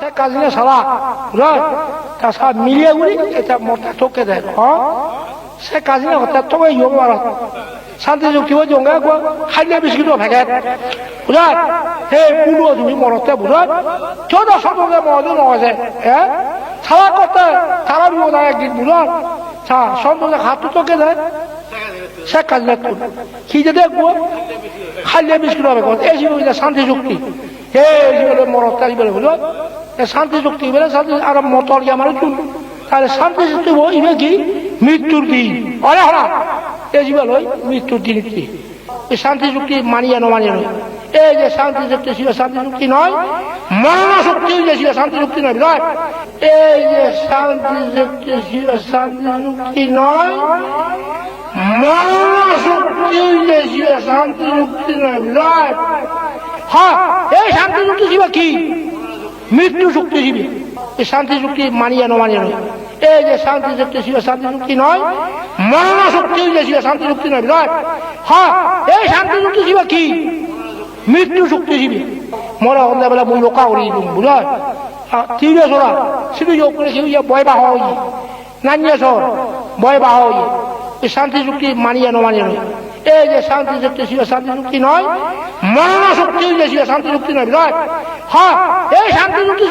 সে কাজিনে সালা বুঝলেন তা সব মিলিয়ে উড়ি এটা মোটা ঠকে দেয় হ্যাঁ সে কাজিনে হঠাৎ তোকে ইয়ং মারা শান্তি চুক্তি হয়ে জঙ্গা খাইলে বিস্কিট ভেগে বুঝলেন হে পুরো তুমি মরতে বুঝলেন 1400 টাকা মজুর নয় হ্যাঁ সারা করতে সারা বিপদ একদিন বুঝলেন সন্ধ্যে হাত তোকে দেয় সে কাজিনে খিদে দেখবো খাইলে বিস্কুট হবে এই শান্তি চুক্তি হে মরতারি বলে বুঝলো শান্তি চুক্তি বলে শান্তি আর মতর আমার চুল তাহলে শান্তি চুক্তি ইবে কি মৃত্যুর দিন অরে হরা এই যে বলো মৃত্যুর দিন কি শান্তি চুক্তি মানিয়ে নমানিয়ে নয় এই যে শান্তি চুক্তি ছিল শান্তি চুক্তি নয় মরণ শক্তি যে ছিল শান্তি চুক্তি নয় বুঝলো এই যে শান্তি চুক্তি ছিল শান্তি চুক্তি নয় মরণ শক্তি যে ছিল শান্তি চুক্তি নয় বুঝলো হ্যাঁ এই শান্তি চুক্তি ছিল কি মৃত্যু চুক্তি ছিল এই শান্তি চুক্তি মানিয়ে নমানিয়ে নয় এই যে শান্তি চুক্তি ছিল শান্তি চুক্তি নয় মরণ শক্তি যে ছিল শান্তি চুক্তি নয় বুঝলো হ্যাঁ এই শান্তি চুক্তি ছিল কি মৃত্যু চুক্তি ছিল মরা হলে বেলা মই লোকা উড়ি দিম বুঝলো তিউরে সরা শুধু যোগ করে সেউ বয় বাহ নানিয়ে সর বয় বাহ এই শান্তি চুক্তি মানিয়ে নমানিয়ে নয় এই যে শান্তি চুক্তি ছিল শান্তি চুক্তি নয় মরণ শক্তি যে ছিল শান্তি চুক্তি নয় বুঝলো হ্যাঁ এই শান্তি চুক্তি